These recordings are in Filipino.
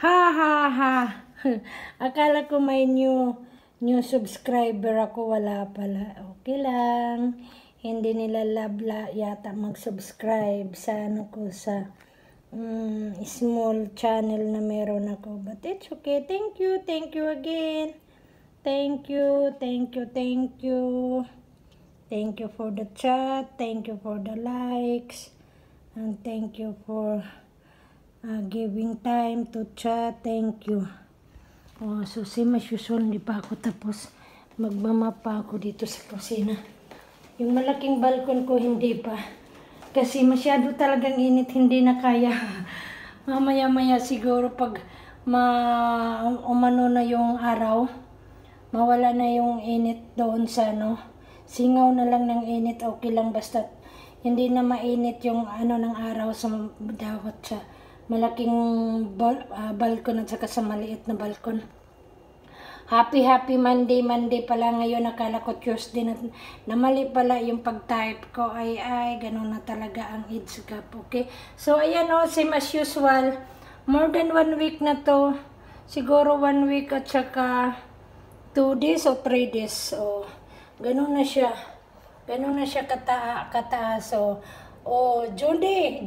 Ha ha ha. Akala ko may new subscriber ako, wala pala. Okay lang. Hindi nila labla yata mag-subscribe sa ano ko sa small channel na meron ako. But it's okay. Thank you again. Thank you. Thank you for the chat. Thank you for the likes. And thank you for giving time to chat. Thank you. Oh, so same as usual, hindi pa ako tapos. Magmamap pa ako dito sa kusina. Yung malaking balkon ko hindi pa. Kasi masyado talagang init, hindi na kaya. Mamaya-maya siguro pag umano na yung araw, mawala na yung init doon sa ano. Singaw na lang ng init, okay lang basta hindi na mainit yung ano ng araw sa dawat sa malaking balkon at saka sa maliit na balkon. Happy Monday pala ngayon. Akala ko Tuesday na mali pala yung pag-type ko. Ay, ganun na talaga ang age gap. Okay? So, ayan o, same as usual. More than 1 week na to. Siguro 1 week at saka 2 days o 3 days. So, ganun na siya. Ganun na siya kataas. So, Junie.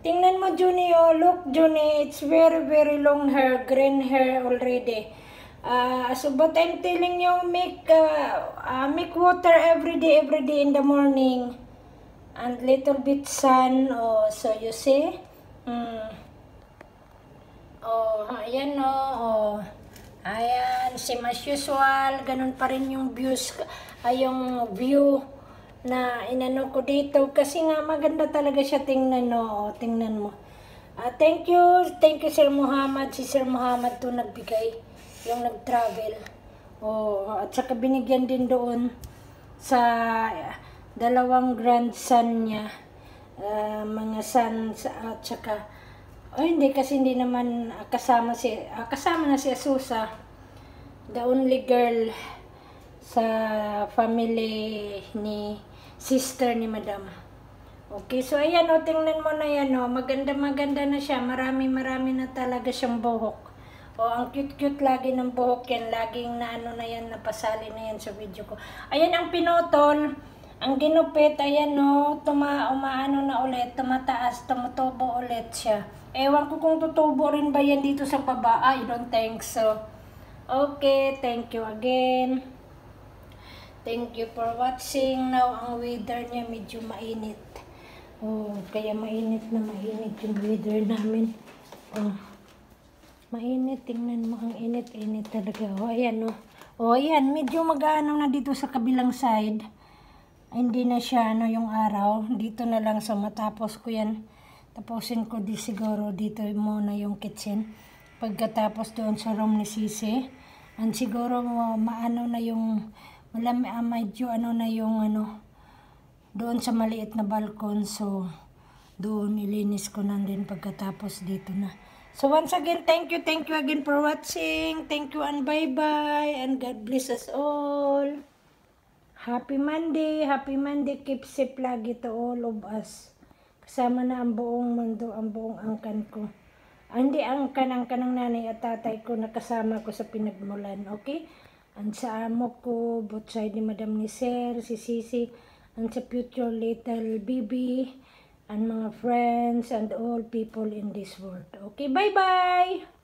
Tingnan mo, Junie. Oh, look, Junie. It's very long hair. Green hair already. So but I'm telling you, make water every day in the morning, and little bit sun. Oh, so you see, ayan ayan, same as usual, ganun pa rin yung views, yung view na inano ko dito, kasi nga maganda talaga siya tingnan, no. Tingnan mo. Thank you Sir Muhammad. Si Sir Muhammad to nagbigay, yung nag-travel. At saka binigyan din doon sa dalawang grandson niya, mga sons, at saka hindi, kasi hindi naman kasama na si Asusa, the only girl sa family ni sister ni Madam. Okay, so ayan tingnan mo na yan maganda na siya, marami na talaga siyang buhok. Ang cute lagi ng buhok yan. Laging na ano na yan, napasali na yan sa video ko. Ayan ang pinotol. Ang ginupit, ayan umaano na ulit, tumataas, tumutubo ulit siya. Ewan ko kung tutubo rin ba yan dito sa baba. I don't think so. Okay, thank you again. Thank you for watching. Now, ang weather niya medyo mainit. Kaya mainit yung weather namin. Mainit, tingnan mo, ang init talaga. Ayan ayan, medyo mag-ano na dito sa kabilang side. Hindi na siya yung araw. Dito na lang sa matapos ko yan. Tapusin ko siguro dito muna yung kitchen. Pagkatapos doon sa room ni Sisi. And siguro maano na yung medyo na yung doon sa maliit na balkon. So doon ilinis ko na din pagkatapos dito na. So once again, thank you again for watching. Thank you and bye-bye. And God bless us all. Happy Monday. Keep safe lagi to all of us. Kasama na ang buong mundo, ang buong angkan ko. Hindi angkan ng nanay at tatay ko na kasama ko sa pinagmulan. Okay? And sa amo ko, both side ni Madam ni Sir, si Sisi, and sa future little baby, and mga friends and all people in this world. Okay, bye-bye!